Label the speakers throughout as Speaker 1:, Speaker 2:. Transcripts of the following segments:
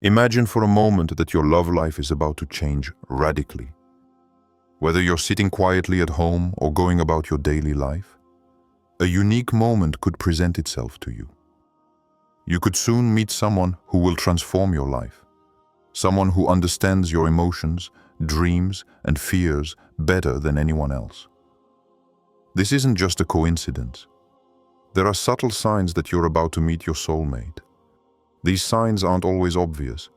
Speaker 1: Imagine for a moment that your love life is about to change radically. Whether you're sitting quietly at home or going about your daily life, a unique moment could present itself to you. You could soon meet someone who will transform your life, someone who understands your emotions, dreams, and fears better than anyone else. This isn't just a coincidence. There are subtle signs that you're about to meet your soulmate. These signs aren't always obvious,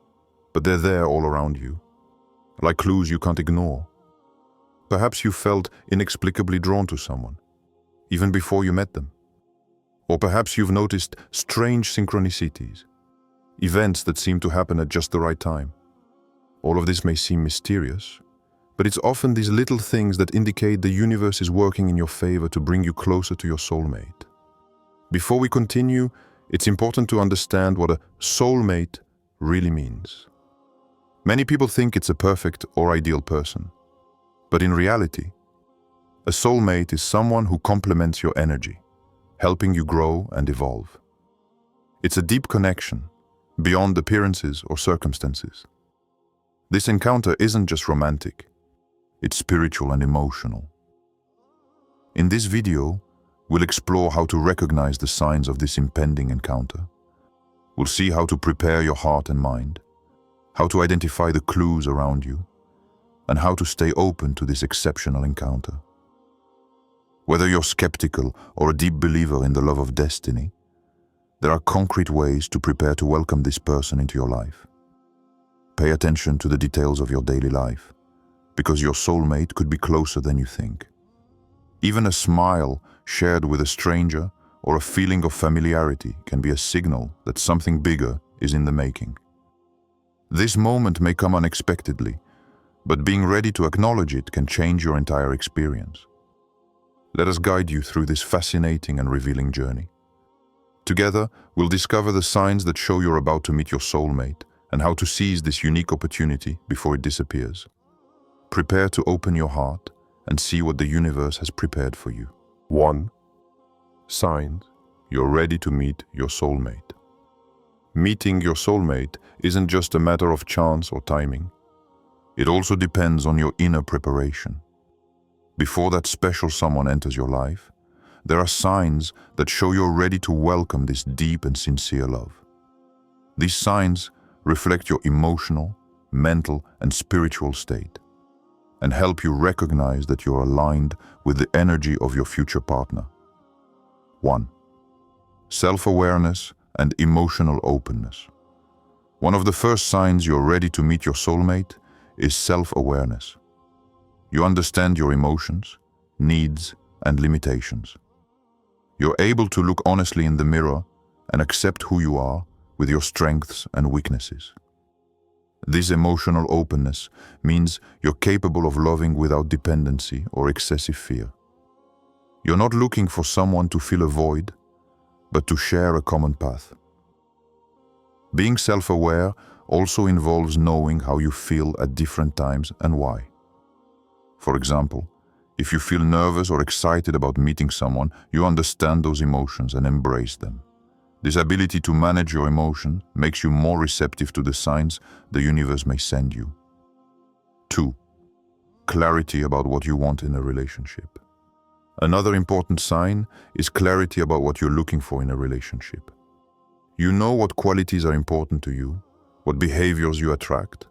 Speaker 1: but they're there all around you, like clues you can't ignore. Perhaps you felt inexplicably drawn to someone, even before you met them. Or perhaps you've noticed strange synchronicities, events that seem to happen at just the right time. All of this may seem mysterious, but it's often these little things that indicate the universe is working in your favor to bring you closer to your soulmate. Before we continue, it's important to understand what a soulmate really means. Many people think it's a perfect or ideal person, but in reality, a soulmate is someone who complements your energy, helping you grow and evolve. It's a deep connection, beyond appearances or circumstances. This encounter isn't just romantic, it's spiritual and emotional. In this video, we'll explore how to recognize the signs of this impending encounter. We'll see how to prepare your heart and mind, how to identify the clues around you, and how to stay open to this exceptional encounter. Whether you're skeptical or a deep believer in the love of destiny, there are concrete ways to prepare to welcome this person into your life. Pay attention to the details of your daily life, because your soulmate could be closer than you think. Even a smile shared with a stranger or a feeling of familiarity can be a signal that something bigger is in the making. This moment may come unexpectedly, but being ready to acknowledge it can change your entire experience. Let us guide you through this fascinating and revealing journey. Together, we'll discover the signs that show you're about to meet your soulmate and how to seize this unique opportunity before it disappears. Prepare to open your heart and see what the universe has prepared for you. 1. Signs you're ready to meet your soulmate. Meeting your soulmate isn't just a matter of chance or timing. It also depends on your inner preparation. Before that special someone enters your life, there are signs that show you're ready to welcome this deep and sincere love. These signs reflect your emotional, mental, and spiritual state, and help you recognize that you're aligned with the energy of your future partner. 1. Self-awareness and emotional openness. One of the first signs you're ready to meet your soulmate is self-awareness. You understand your emotions, needs, and limitations. You're able to look honestly in the mirror and accept who you are with your strengths and weaknesses. This emotional openness means you're capable of loving without dependency or excessive fear. You're not looking for someone to fill a void, but to share a common path. Being self-aware also involves knowing how you feel at different times and why. For example, if you feel nervous or excited about meeting someone, you understand those emotions and embrace them. This ability to manage your emotion makes you more receptive to the signs the universe may send you. 2. Clarity about what you want in a relationship. Another important sign is clarity about what you're looking for in a relationship. You know what qualities are important to you, what behaviors you attract,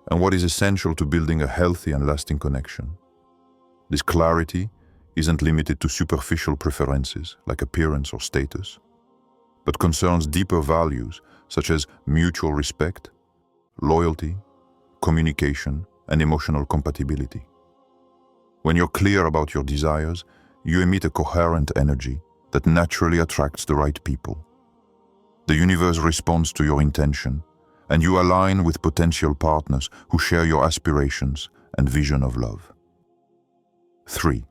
Speaker 1: and what is essential to building a healthy and lasting connection. This clarity isn't limited to superficial preferences like appearance or status, but concerns deeper values such as mutual respect, loyalty, communication, and emotional compatibility. When you're clear about your desires, you emit a coherent energy that naturally attracts the right people. The universe responds to your intention, and you align with potential partners who share your aspirations and vision of love. 3.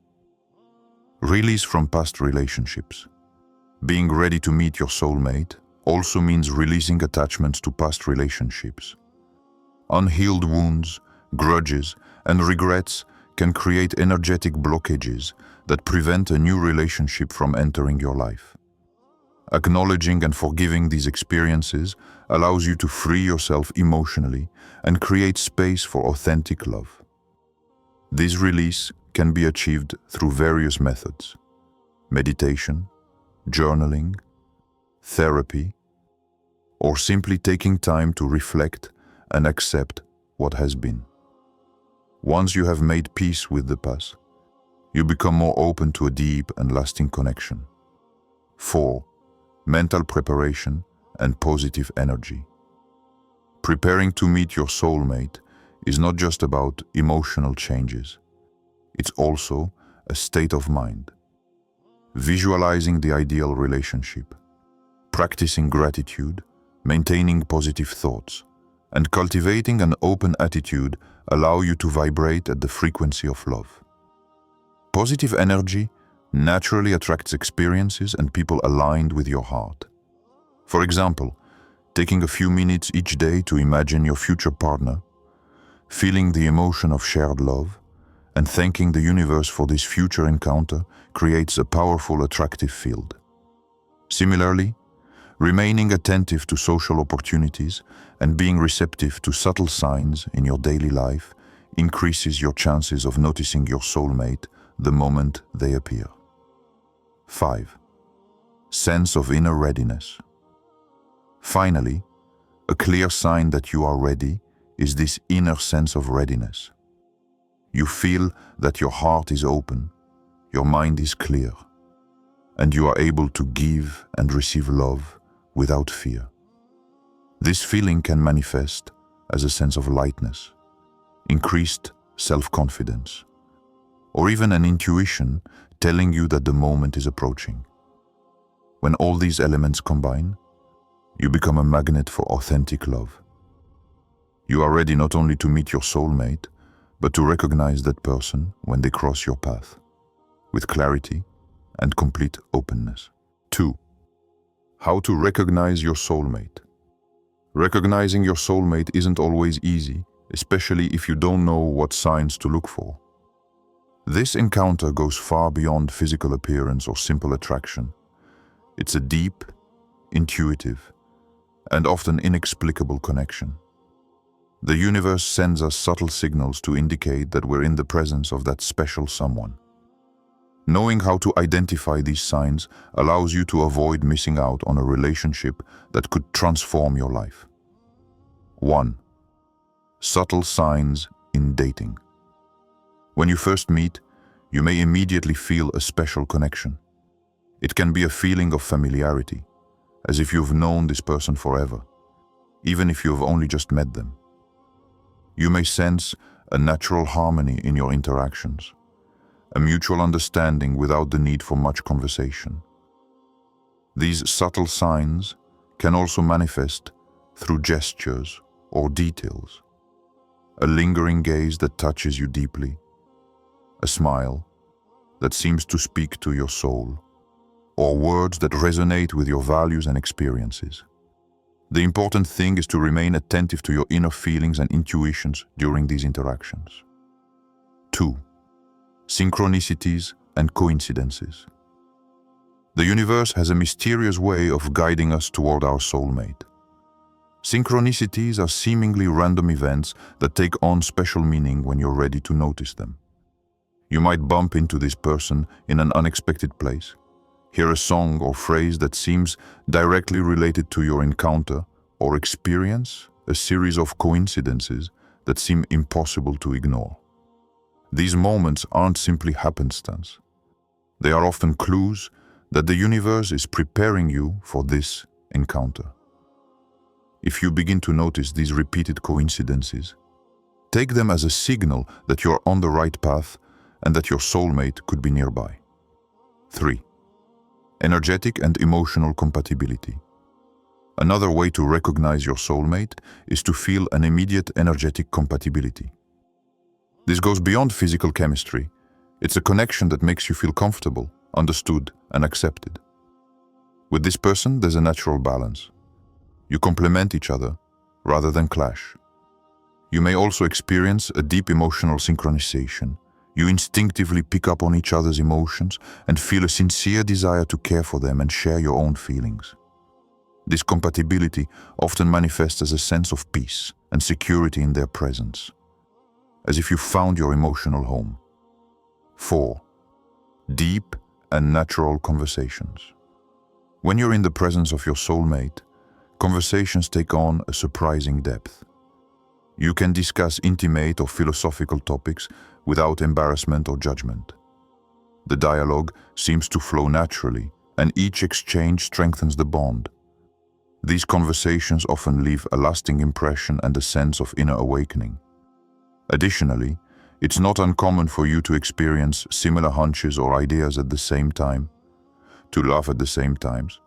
Speaker 1: Release from past relationships. Being ready to meet your soulmate also means releasing attachments to past relationships. Unhealed wounds, grudges, and regrets can create energetic blockages that prevent a new relationship from entering your life. Acknowledging and forgiving these experiences allows you to free yourself emotionally and create space for authentic love. This release can be achieved through various methods: meditation, journaling, therapy, or simply taking time to reflect and accept what has been. Once you have made peace with the past, you become more open to a deep and lasting connection. 4. Mental preparation and positive energy. Preparing to meet your soulmate is not just about emotional changes. It's also a state of mind. Visualizing the ideal relationship, practicing gratitude, maintaining positive thoughts, and cultivating an open attitude allow you to vibrate at the frequency of love. Positive energy naturally attracts experiences and people aligned with your heart. For example, taking a few minutes each day to imagine your future partner, feeling the emotion of shared love, and thanking the universe for this future encounter creates a powerful, attractive field. Similarly, remaining attentive to social opportunities and being receptive to subtle signs in your daily life increases your chances of noticing your soulmate the moment they appear. 5. Sense of inner readiness. Finally, a clear sign that you are ready is this inner sense of readiness. You feel that your heart is open, your mind is clear, and you are able to give and receive love without fear. This feeling can manifest as a sense of lightness, increased self-confidence, or even an intuition telling you that the moment is approaching. When all these elements combine, you become a magnet for authentic love. You are ready not only to meet your soulmate, but to recognize that person when they cross your path, with clarity and complete openness. 2. How to recognize your soulmate. Recognizing your soulmate isn't always easy, especially if you don't know what signs to look for. This encounter goes far beyond physical appearance or simple attraction. It's a deep, intuitive, and often inexplicable connection. The universe sends us subtle signals to indicate that we're in the presence of that special someone. Knowing how to identify these signs allows you to avoid missing out on a relationship that could transform your life. 1. Subtle signs in dating. When you first meet, you may immediately feel a special connection. It can be a feeling of familiarity, as if you've known this person forever, even if you've only just met them. You may sense a natural harmony in your interactions, a mutual understanding without the need for much conversation. These subtle signs can also manifest through gestures or details. A lingering gaze that touches you deeply, a smile that seems to speak to your soul, or words that resonate with your values and experiences. The important thing is to remain attentive to your inner feelings and intuitions during these interactions. 2. Synchronicities and coincidences. The universe has a mysterious way of guiding us toward our soulmate. Synchronicities are seemingly random events that take on special meaning when you're ready to notice them. You might bump into this person in an unexpected place, hear a song or phrase that seems directly related to your encounter, or experience a series of coincidences that seem impossible to ignore. These moments aren't simply happenstance. They are often clues that the universe is preparing you for this encounter. If you begin to notice these repeated coincidences, take them as a signal that you're on the right path and that your soulmate could be nearby. 3. Energetic and emotional compatibility. Another way to recognize your soulmate is to feel an immediate energetic compatibility. This goes beyond physical chemistry. It's a connection that makes you feel comfortable, understood, and accepted. With this person, there's a natural balance. You complement each other rather than clash. You may also experience a deep emotional synchronization, You instinctively pick up on each other's emotions and feel a sincere desire to care for them and share your own feelings. This compatibility often manifests as a sense of peace and security in their presence, as if you found your emotional home. 4. Deep and natural conversations. When you're in the presence of your soulmate, conversations take on a surprising depth. You can discuss intimate or philosophical topics without embarrassment or judgment. The dialogue seems to flow naturally, and each exchange strengthens the bond. These conversations often leave a lasting impression and a sense of inner awakening. Additionally, it's not uncommon for you to experience similar hunches or ideas at the same time, to laugh at the same times,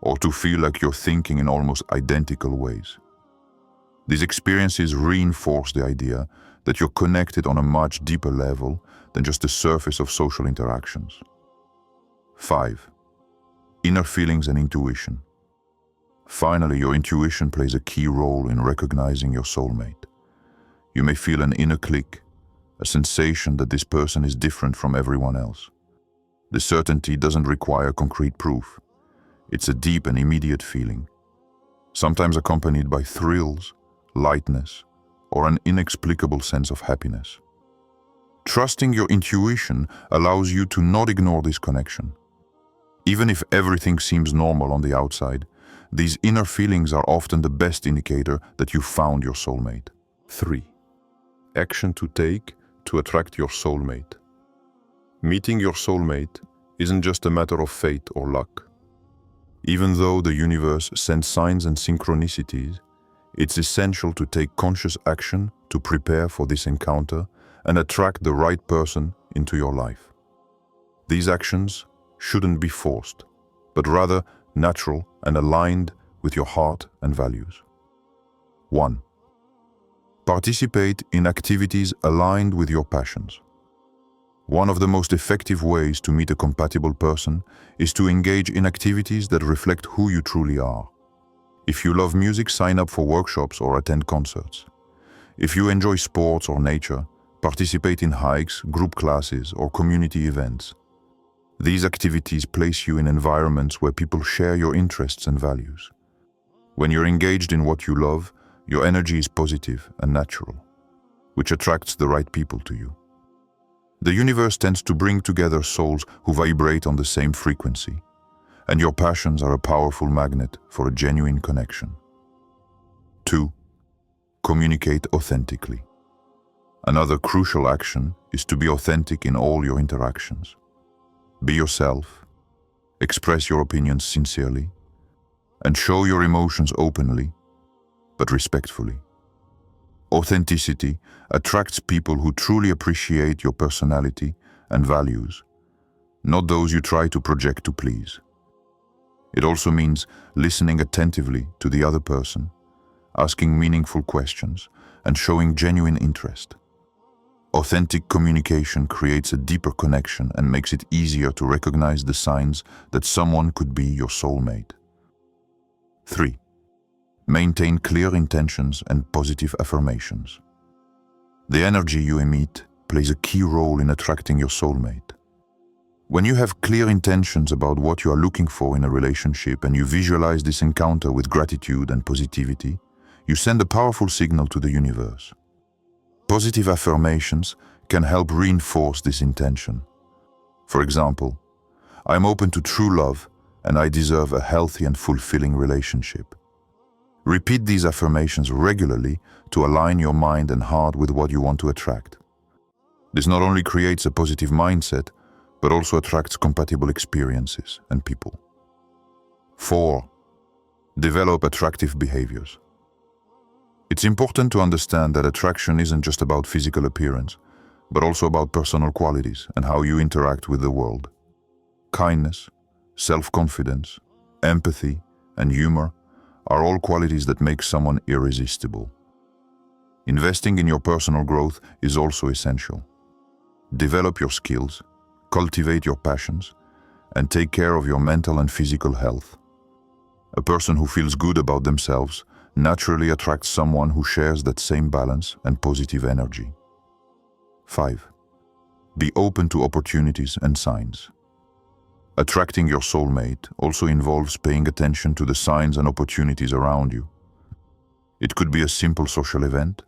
Speaker 1: or to feel like you're thinking in almost identical ways. These experiences reinforce the idea that you're connected on a much deeper level than just the surface of social interactions. 5. Inner feelings and intuition. Finally, your intuition plays a key role in recognizing your soulmate. You may feel an inner click, a sensation that this person is different from everyone else. The certainty doesn't require concrete proof. It's a deep and immediate feeling, sometimes accompanied by thrills, lightness, or an inexplicable sense of happiness. Trusting your intuition allows you to not ignore this connection. Even if everything seems normal on the outside, these inner feelings are often the best indicator that you found your soulmate. 3. Action to take to attract your soulmate. Meeting your soulmate isn't just a matter of fate or luck. Even though the universe sends signs and synchronicities, it's essential to take conscious action to prepare for this encounter and attract the right person into your life. These actions shouldn't be forced, but rather natural and aligned with your heart and values. 1. Participate in activities aligned with your passions. One of the most effective ways to meet a compatible person is to engage in activities that reflect who you truly are. If you love music, sign up for workshops or attend concerts. If you enjoy sports or nature, participate in hikes, group classes, or community events. These activities place you in environments where people share your interests and values. When you're engaged in what you love, your energy is positive and natural, which attracts the right people to you. The universe tends to bring together souls who vibrate on the same frequency, and your passions are a powerful magnet for a genuine connection. 2. Communicate authentically. Another crucial action is to be authentic in all your interactions. Be yourself, express your opinions sincerely, and show your emotions openly, but respectfully. Authenticity attracts people who truly appreciate your personality and values, not those you try to project to please. It also means listening attentively to the other person, asking meaningful questions, and showing genuine interest. Authentic communication creates a deeper connection and makes it easier to recognize the signs that someone could be your soulmate. 3. Maintain clear intentions and positive affirmations. The energy you emit plays a key role in attracting your soulmate. When you have clear intentions about what you are looking for in a relationship and you visualize this encounter with gratitude and positivity, you send a powerful signal to the universe. Positive affirmations can help reinforce this intention. For example, I'm open to true love and I deserve a healthy and fulfilling relationship. Repeat these affirmations regularly to align your mind and heart with what you want to attract. This not only creates a positive mindset, but also attracts compatible experiences and people. 4. Develop attractive behaviors. It's important to understand that attraction isn't just about physical appearance, but also about personal qualities and how you interact with the world. Kindness, self-confidence, empathy, and humor are all qualities that make someone irresistible. Investing in your personal growth is also essential. Develop your skills, cultivate your passions, and take care of your mental and physical health. A person who feels good about themselves naturally attracts someone who shares that same balance and positive energy. 5. Be open to opportunities and signs. Attracting your soulmate also involves paying attention to the signs and opportunities around you. It could be a simple social event,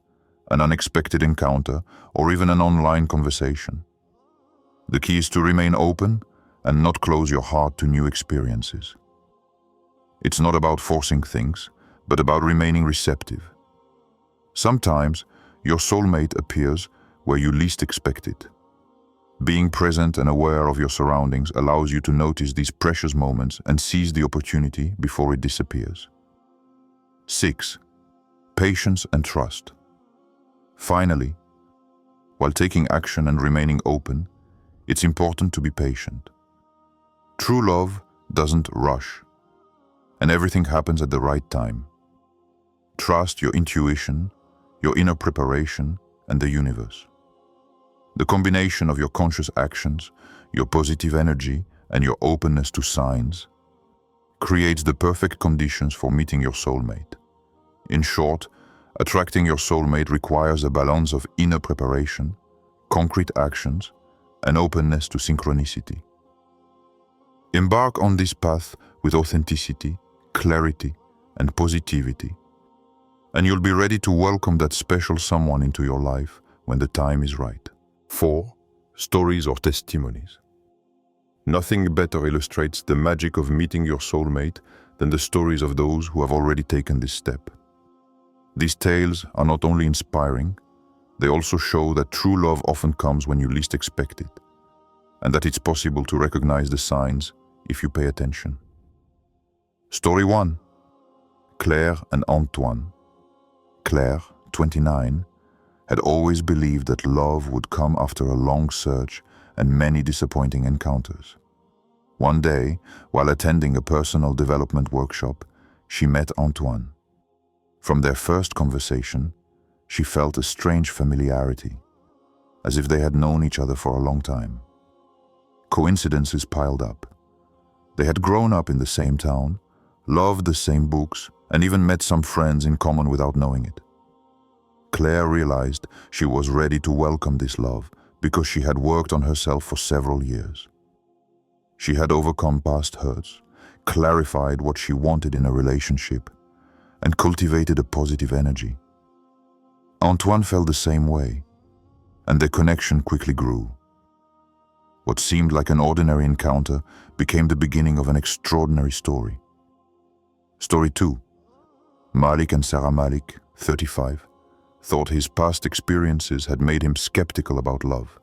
Speaker 1: an unexpected encounter, or even an online conversation. The key is to remain open and not close your heart to new experiences. It's not about forcing things, but about remaining receptive. Sometimes, your soulmate appears where you least expect it. Being present and aware of your surroundings allows you to notice these precious moments and seize the opportunity before it disappears. 6. Patience and trust. Finally, while taking action and remaining open, it's important to be patient. True love doesn't rush, and everything happens at the right time. Trust your intuition, your inner preparation, and the universe. The combination of your conscious actions, your positive energy, and your openness to signs creates the perfect conditions for meeting your soulmate. In short, attracting your soulmate requires a balance of inner preparation, concrete actions, and openness to synchronicity. Embark on this path with authenticity, clarity, and positivity, and you'll be ready to welcome that special someone into your life when the time is right. 4. Stories or testimonies. Nothing better illustrates the magic of meeting your soulmate than the stories of those who have already taken this step. These tales are not only inspiring, they also show that true love often comes when you least expect it, and that it's possible to recognize the signs if you pay attention. Story 1. Claire and Antoine. Claire, 29, had always believed that love would come after a long search and many disappointing encounters. One day, while attending a personal development workshop, she met Antoine. From their first conversation, she felt a strange familiarity, as if they had known each other for a long time. Coincidences piled up. They had grown up in the same town, loved the same books, and even met some friends in common without knowing it. Claire realized she was ready to welcome this love because she had worked on herself for several years. She had overcome past hurts, clarified what she wanted in a relationship, and cultivated a positive energy. Antoine felt the same way, and their connection quickly grew. What seemed like an ordinary encounter became the beginning of an extraordinary story. Story 2. Malik and Sarah Malik, 35, thought his past experiences had made him skeptical about love.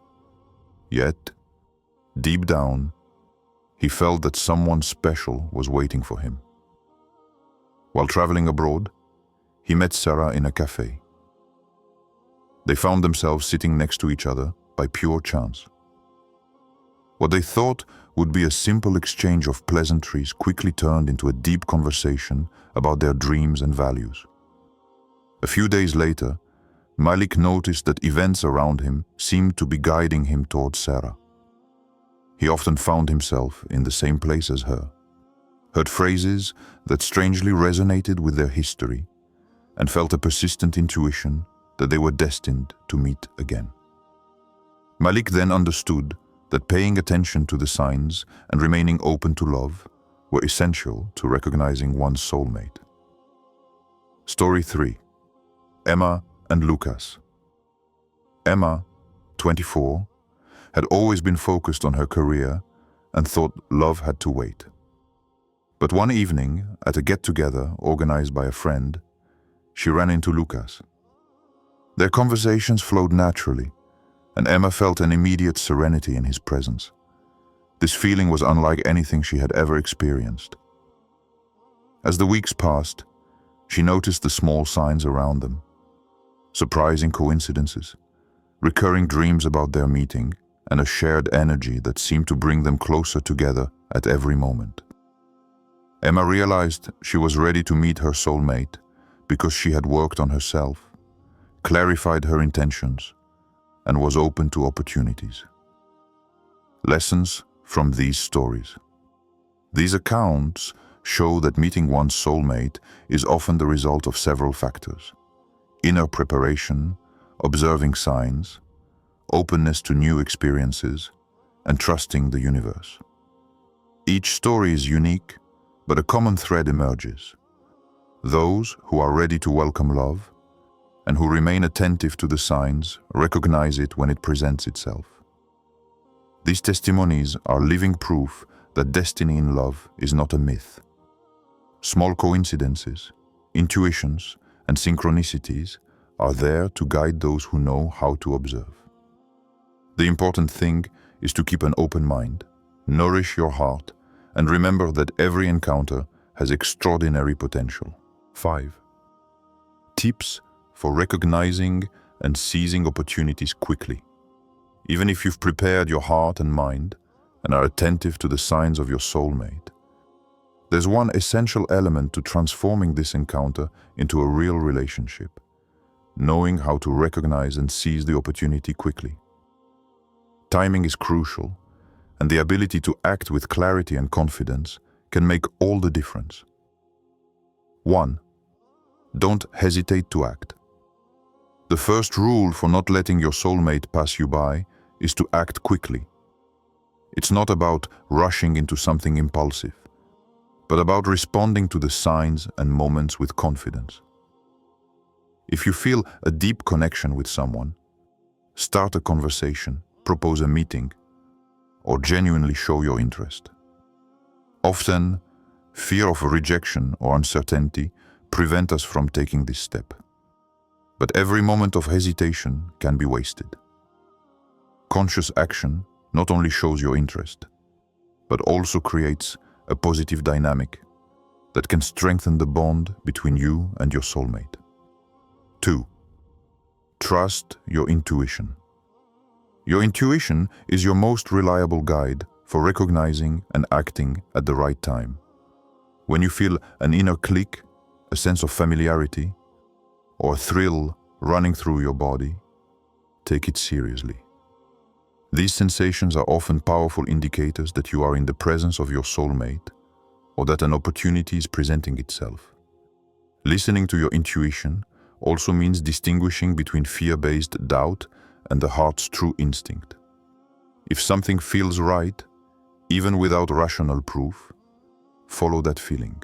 Speaker 1: Yet, deep down, he felt that someone special was waiting for him. While traveling abroad, he met Sarah in a cafe. They found themselves sitting next to each other by pure chance. What they thought would be a simple exchange of pleasantries quickly turned into a deep conversation about their dreams and values. A few days later, Malik noticed that events around him seemed to be guiding him towards Sarah. He often found himself in the same place as her, heard phrases that strangely resonated with their history, and felt a persistent intuition that they were destined to meet again. Malik then understood that paying attention to the signs and remaining open to love were essential to recognizing one's soulmate. Story 3. Emma and Lucas. Emma, 24, had always been focused on her career and thought love had to wait. But one evening, at a get-together organized by a friend, she ran into Lucas. Their conversations flowed naturally, and Emma felt an immediate serenity in his presence. This feeling was unlike anything she had ever experienced. As the weeks passed, she noticed the small signs around them. Surprising coincidences, recurring dreams about their meeting, and a shared energy that seemed to bring them closer together at every moment. Emma realized she was ready to meet her soulmate because she had worked on herself, clarified her intentions, and was open to opportunities. Lessons from these stories. These accounts show that meeting one's soulmate is often the result of several factors: inner preparation, observing signs, openness to new experiences, and trusting the universe. Each story is unique, but a common thread emerges. Those who are ready to welcome love and who remain attentive to the signs recognize it when it presents itself. These testimonies are living proof that destiny in love is not a myth. Small coincidences, intuitions, and synchronicities are there to guide those who know how to observe. The important thing is to keep an open mind, nourish your heart, and remember that every encounter has extraordinary potential. 5. Tips for recognizing and seizing opportunities quickly. Even if you've prepared your heart and mind and are attentive to the signs of your soulmate, there's one essential element to transforming this encounter into a real relationship: knowing how to recognize and seize the opportunity quickly. Timing is crucial, and the ability to act with clarity and confidence can make all the difference. 1. Don't hesitate to act. The first rule for not letting your soulmate pass you by is to act quickly. It's not about rushing into something impulsive, but about responding to the signs and moments with confidence. If you feel a deep connection with someone, start a conversation, propose a meeting, or genuinely show your interest. Often, fear of rejection or uncertainty prevent us from taking this step. But every moment of hesitation can be wasted. Conscious action not only shows your interest, but also creates a positive dynamic that can strengthen the bond between you and your soulmate. 2. Trust your intuition. Your intuition is your most reliable guide for recognizing and acting at the right time. When you feel an inner click, a sense of familiarity, or a thrill running through your body, take it seriously. These sensations are often powerful indicators that you are in the presence of your soulmate or that an opportunity is presenting itself. Listening to your intuition also means distinguishing between fear-based doubt and the heart's true instinct. If something feels right, even without rational proof, follow that feeling.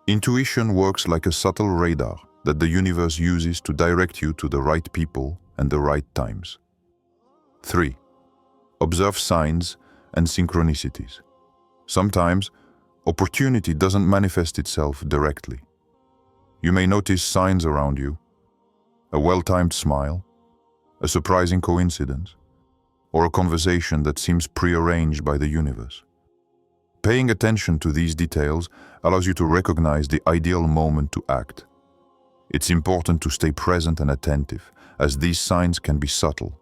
Speaker 1: Intuition works like a subtle radar that the universe uses to direct you to the right people and the right times. 3. Observe signs and synchronicities. Sometimes, opportunity doesn't manifest itself directly. You may notice signs around you: a well-timed smile, a surprising coincidence, or a conversation that seems prearranged by the universe. Paying attention to these details allows you to recognize the ideal moment to act. It's important to stay present and attentive, as these signs can be subtle.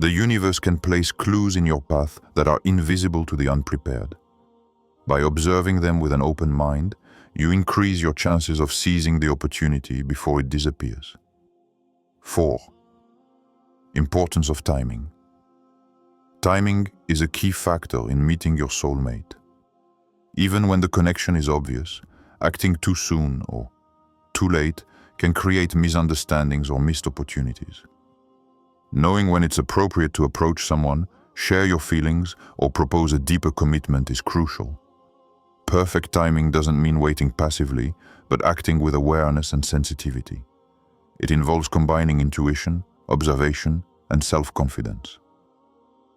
Speaker 1: The universe can place clues in your path that are invisible to the unprepared. By observing them with an open mind, you increase your chances of seizing the opportunity before it disappears. 4. Importance of timing. Timing is a key factor in meeting your soulmate. Even when the connection is obvious, acting too soon or too late can create misunderstandings or missed opportunities. Knowing when it's appropriate to approach someone, share your feelings, or propose a deeper commitment is crucial. Perfect timing doesn't mean waiting passively, but acting with awareness and sensitivity. It involves combining intuition, observation, and self-confidence.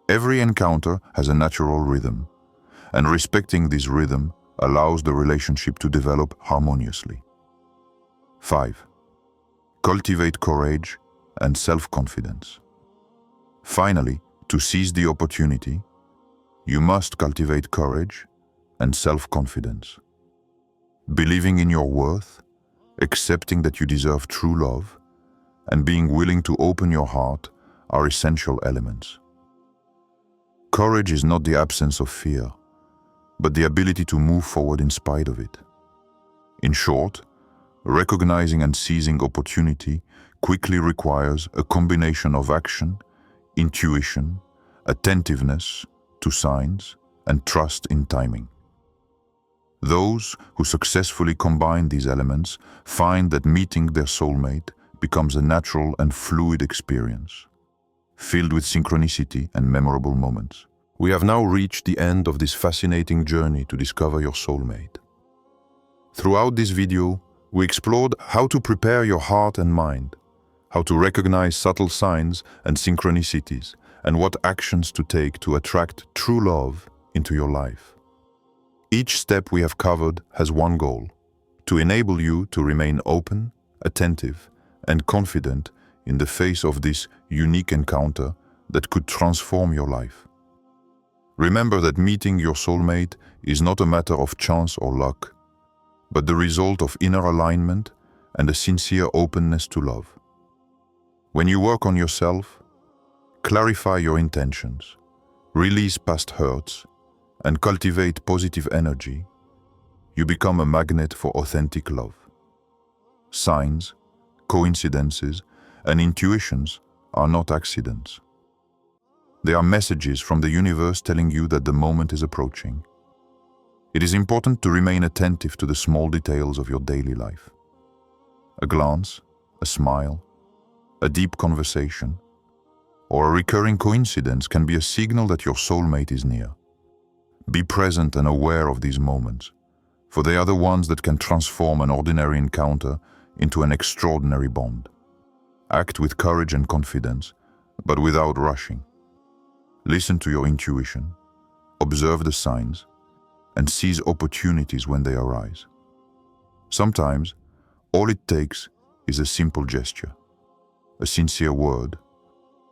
Speaker 1: Every encounter has a natural rhythm, and respecting this rhythm allows the relationship to develop harmoniously. 5. Cultivate courage and self-confidence. Finally, to seize the opportunity, you must cultivate courage and self-confidence. Believing in your worth, accepting that you deserve true love, and being willing to open your heart are essential elements. Courage is not the absence of fear, but the ability to move forward in spite of it. In short, recognizing and seizing opportunity quickly requires a combination of action, intuition, attentiveness to signs, and trust in timing. Those who successfully combine these elements find that meeting their soulmate becomes a natural and fluid experience. filled with synchronicity and memorable moments. We have now reached the end of this fascinating journey to discover your soulmate. Throughout this video, we explored how to prepare your heart and mind, how to recognize subtle signs and synchronicities, and what actions to take to attract true love into your life. Each step we have covered has one goal: to enable you to remain open, attentive, and confident in the face of this unique encounter that could transform your life. Remember that meeting your soulmate is not a matter of chance or luck, but the result of inner alignment and a sincere openness to love. When you work on yourself, clarify your intentions, release past hurts, and cultivate positive energy, you become a magnet for authentic love. Signs, coincidences, and intuitions are not accidents. They are messages from the universe telling you that the moment is approaching. It is important to remain attentive to the small details of your daily life. A glance, a smile, a deep conversation, or a recurring coincidence can be a signal that your soulmate is near. Be present and aware of these moments, for they are the ones that can transform an ordinary encounter into an extraordinary bond. Act with courage and confidence, but without rushing. Listen to your intuition, observe the signs, and seize opportunities when they arise. Sometimes, all it takes is a simple gesture, a sincere word,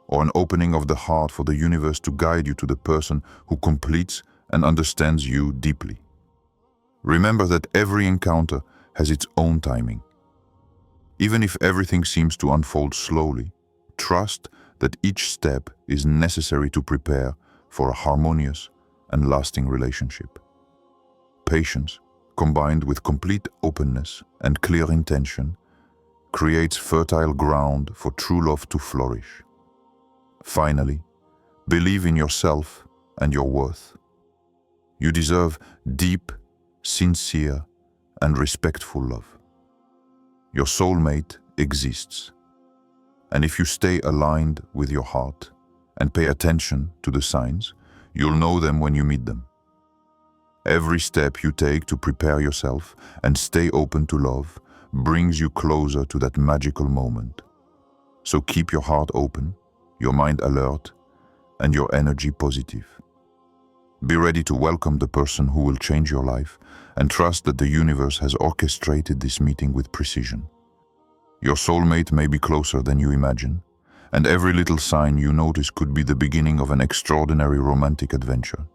Speaker 1: or an opening of the heart for the universe to guide you to the person who completes and understands you deeply. Remember that every encounter has its own timing. Even if everything seems to unfold slowly, trust that each step is necessary to prepare for a harmonious and lasting relationship. Patience, combined with complete openness and clear intention, creates fertile ground for true love to flourish. Finally, believe in yourself and your worth. You deserve deep, sincere, and respectful love. Your soulmate exists, and if you stay aligned with your heart and pay attention to the signs, you'll know them when you meet them. Every step you take to prepare yourself and stay open to love brings you closer to that magical moment. So keep your heart open, your mind alert, and your energy positive. Be ready to welcome the person who will change your life, and trust that the universe has orchestrated this meeting with precision. Your soulmate may be closer than you imagine, and every little sign you notice could be the beginning of an extraordinary romantic adventure.